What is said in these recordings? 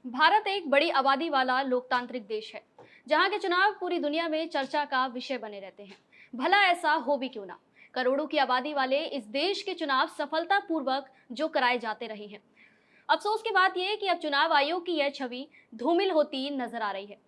भारत एक बड़ी आबादी वाला लोकतांत्रिक देश है, जहां के चुनाव पूरी दुनिया में चर्चा का विषय बने रहते हैं। भला ऐसा हो भी क्यों ना, करोड़ों की आबादी वाले इस देश के चुनाव सफलतापूर्वक जो कराए जाते रहे हैं। अफसोस की बात यह है कि अब चुनाव आयोग की यह छवि धूमिल होती नजर आ रही है।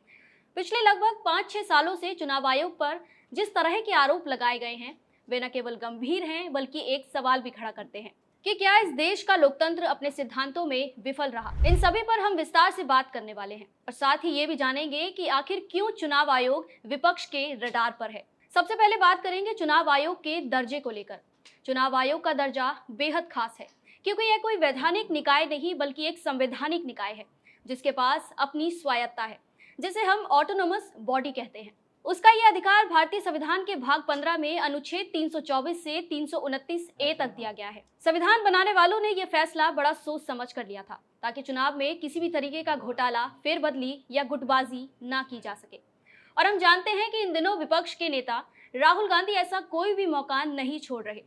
पिछले लगभग 5-6 सालों से चुनाव आयोग पर जिस तरह के आरोप लगाए गए हैं, वे न केवल गंभीर हैं बल्कि एक सवाल भी खड़ा करते हैं कि क्या इस देश का लोकतंत्र अपने सिद्धांतों में विफल रहा। इन सभी पर हम विस्तार से बात करने वाले हैं और साथ ही ये भी जानेंगे कि आखिर क्यों चुनाव आयोग विपक्ष के रडार पर है। सबसे पहले बात करेंगे चुनाव आयोग के दर्जे को लेकर। चुनाव आयोग का दर्जा बेहद खास है, क्योंकि यह कोई वैधानिक निकाय नहीं बल्कि एक संवैधानिक निकाय है जिसके पास अपनी स्वायत्ता है, जिसे हम ऑटोनोमस बॉडी कहते हैं। उसका यह अधिकार भारतीय संविधान के भाग 15 में अनुच्छेद 324 से 329 ए तक दिया गया है। संविधान बनाने वालों ने यह फैसला बड़ा सोच समझ कर लिया था, ताकि चुनाव में किसी भी तरीके का घोटाला, फेरबदली या गुटबाजी ना की जा सके। और हम जानते हैं कि इन दिनों विपक्ष के नेता राहुल गांधी ऐसा कोई भी मौका नहीं छोड़ रहे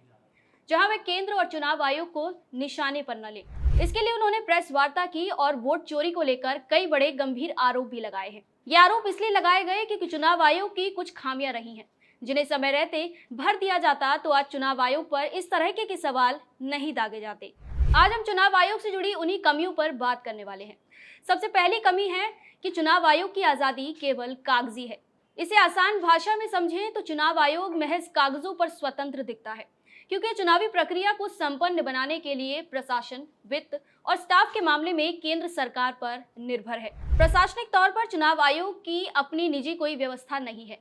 जहां वे केंद्र और चुनाव आयोग को निशाने पर न ले। इसके लिए उन्होंने प्रेस वार्ता की और वोट चोरी को लेकर कई बड़े गंभीर आरोप भी लगाए हैं। ये आरोप इसलिए लगाए गए क्योंकि चुनाव आयोग की कुछ खामियां रही हैं, जिन्हें समय रहते भर दिया जाता तो आज चुनाव आयोग पर इस तरह के सवाल नहीं दागे जाते। आज हम चुनाव आयोग से जुड़ी उन्हीं कमियों पर बात करने वाले हैं। सबसे पहली कमी है कि चुनाव आयोग की आजादी केवल कागजी है। इसे आसान भाषा में समझें तो चुनाव आयोग महज कागजों पर स्वतंत्र दिखता है, क्योंकि चुनावी प्रक्रिया को संपन्न बनाने के लिए प्रशासन, वित्त और स्टाफ के मामले में केंद्र सरकार पर निर्भर है। प्रशासनिक तौर पर चुनाव आयोग की अपनी निजी कोई व्यवस्था नहीं है।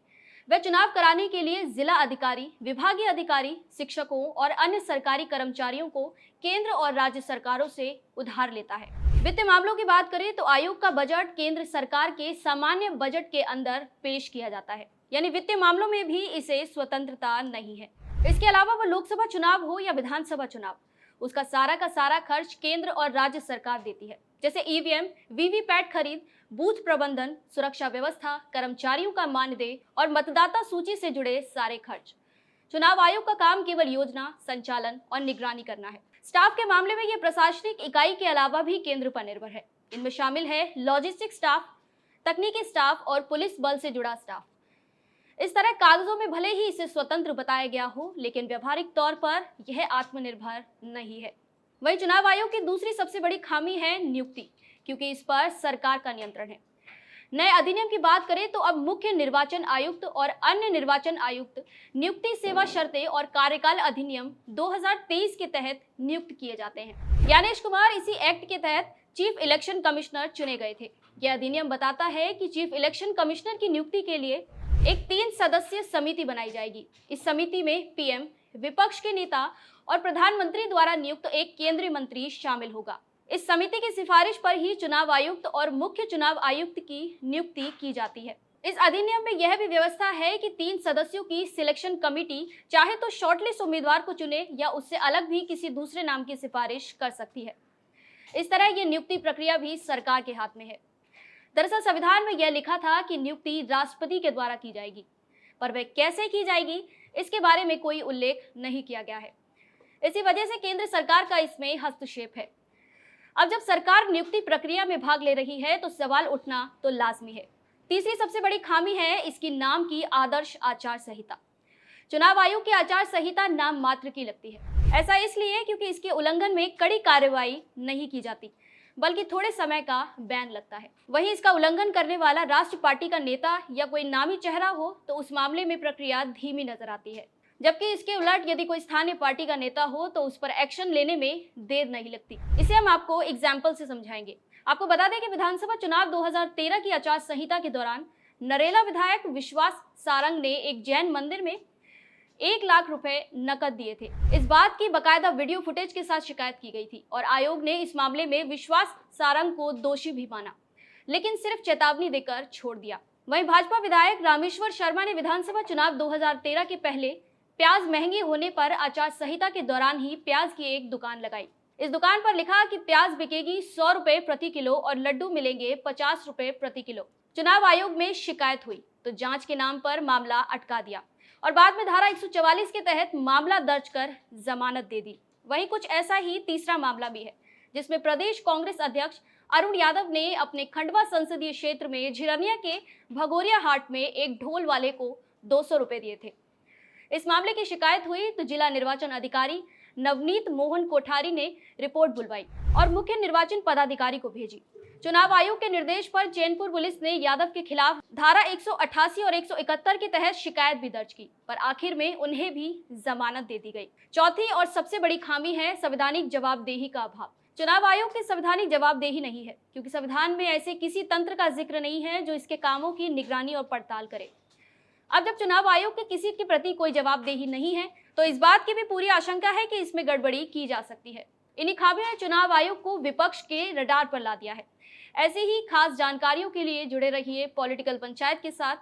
वह चुनाव कराने के लिए जिला अधिकारी, विभागीय अधिकारी, शिक्षकों और अन्य सरकारी कर्मचारियों को केंद्र और राज्य सरकारों से उधार लेता है। वित्तीय मामलों की बात करें तो आयोग का बजट केंद्र सरकार के सामान्य बजट के अंदर पेश किया जाता है, यानी वित्तीय मामलों में भी इसे स्वतंत्रता नहीं है। इसके अलावा वह लोकसभा चुनाव हो या विधानसभा चुनाव, उसका सारा का सारा खर्च केंद्र और राज्य सरकार देती है, जैसे ईवीएम, वीवीपैट खरीद, बूथ प्रबंधन, सुरक्षा व्यवस्था, कर्मचारियों का मानदेय और मतदाता सूची से जुड़े सारे खर्च। चुनाव आयोग का काम केवल योजना, संचालन और निगरानी करना है। स्टाफ के मामले में यह प्रशासनिक इकाई के अलावा भी केंद्र पर निर्भर है। इनमें शामिल है लॉजिस्टिक स्टाफ, तकनीकी स्टाफ और पुलिस बल से जुड़ा स्टाफ। इस तरह कागजों में भले ही इसे स्वतंत्र बताया गया हो, लेकिन व्यवहारिक तौर पर यह आत्मनिर्भर नहीं है। वहीं चुनाव आयोग की दूसरी सबसे बड़ी खामी है नियुक्ति, क्योंकि इस पर सरकार का नियंत्रण है। नए अधिनियम की बात करें तो अब मुख्य निर्वाचन आयुक्त और अन्य निर्वाचन आयुक्त नियुक्ति, सेवा शर्तें और कार्यकाल अधिनियम 2023 के तहत नियुक्त किए जाते हैं। ज्ञानेश कुमार इसी एक्ट के तहत चीफ इलेक्शन कमिश्नर चुने गए थे। यह अधिनियम बताता है कि चीफ इलेक्शन कमिश्नर की नियुक्ति के लिए एक 3 सदस्यीय समिति बनाई जाएगी। इस समिति में पीएम, विपक्ष के नेता और प्रधानमंत्री द्वारा नियुक्त एक केंद्रीय मंत्री शामिल होगा। इस समिति की सिफारिश पर ही चुनाव आयुक्त और मुख्य चुनाव आयुक्त की नियुक्ति की जाती है। इस अधिनियम में यह भी व्यवस्था है कि 3 सदस्यों की सिलेक्शन कमेटी चाहे तो शॉर्टलिस्ट उम्मीदवार को चुने या उससे अलग भी किसी दूसरे नाम की सिफारिश कर सकती है। इस तरह यह नियुक्ति प्रक्रिया भी सरकार के हाथ में है। दरअसल संविधान में यह लिखा था कि नियुक्ति राष्ट्रपति के द्वारा की जाएगी, पर वह कैसे की जाएगी इसके बारे में कोई उल्लेख नहीं किया गया है। इसी वजह से केंद्र सरकार का इसमें हस्तक्षेप है। अब जब सरकार नियुक्ति प्रक्रिया में भाग ले रही है तो सवाल उठना तो लाजमी है। तीसरी सबसे बड़ी खामी है इसकी नाम की आदर्श आचार संहिता। चुनाव आयोग की आचार संहिता नाम मात्र की लगती है। ऐसा इसलिए क्योंकि इसके उल्लंघन में कड़ी कार्रवाई नहीं की जाती, बल्कि थोड़े समय का बैन लगता है। वहीं इसका उल्लंघन करने वाला राष्ट्र पार्टी का नेता या कोई नामी चेहरा हो तो उस मामले में प्रक्रिया धीमी नजर आती है, जबकि इसके उलट यदि कोई स्थानीय पार्टी का नेता हो तो उस पर एक्शन लेने में देर नहीं लगती। इसे हम आपको एग्जाम्पल से समझाएंगे। आपको बता दें कि विधानसभा चुनाव 2013 की आचार संहिता के दौरान नरेला विधायक विश्वास सारंग ने एक जैन मंदिर में 1 लाख रुपए नकद दिए थे। इस बात की बकायदा वीडियो फुटेज के साथ शिकायत की गई थी और आयोग ने इस मामले में विश्वास सारंग को दोषी भी माना, लेकिन सिर्फ चेतावनी देकर छोड़ दिया। वहीं भाजपा विधायक रामेश्वर शर्मा ने विधानसभा चुनाव 2013 के पहले प्याज महंगी होने पर आचार संहिता के दौरान ही प्याज की एक दुकान लगाई। इस दुकान पर लिखा कि प्याज बिकेगी 100 रुपए प्रति किलो और लड्डू मिलेंगे 50 रुपए प्रति किलो। चुनाव आयोग में शिकायत हुई तो जांच के नाम पर मामला अटका दिया और बाद में धारा 144 के तहत मामला दर्ज कर जमानत दे दी। वहीं कुछ ऐसा ही तीसरा मामला भी है, जिसमें प्रदेश कांग्रेस अध्यक्ष अरुण यादव ने अपने खंडवा संसदीय क्षेत्र में झिरनिया के भगोरिया हाट में एक ढोल वाले को 200 रुपए दिए थे। इस मामले की शिकायत हुई तो जिला निर्वाचन अधिकारी नवनीत मोहन कोठारी ने रिपोर्ट बुलवाई और मुख्य निर्वाचन पदाधिकारी को भेजी। चुनाव आयोग के निर्देश पर चैनपुर पुलिस ने यादव के खिलाफ धारा 188 और 171 के तहत शिकायत भी दर्ज की, पर आखिर में उन्हें भी जमानत दे दी गई। चौथी और सबसे बड़ी खामी है संवैधानिक जवाबदेही का अभाव। चुनाव आयोग की संवैधानिक जवाबदेही नहीं है, क्योंकि संविधान में ऐसे किसी तंत्र का जिक्र नहीं है जो इसके कामों की निगरानी और पड़ताल करे। अब जब चुनाव आयोग के किसी के प्रति कोई जवाबदेही नहीं है, तो इस बात की भी पूरी आशंका है कि इसमें गड़बड़ी की जा सकती है। इन्हीं खामियों ने चुनाव आयोग को विपक्ष के रडार पर ला दिया है। ऐसे ही खास जानकारियों के लिए जुड़े रहिए पॉलिटिकल पंचायत के साथ।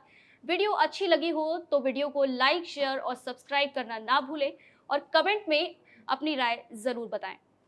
वीडियो अच्छी लगी हो तो वीडियो को लाइक, शेयर और सब्सक्राइब करना ना भूलें और कमेंट में अपनी राय जरूर बताएं।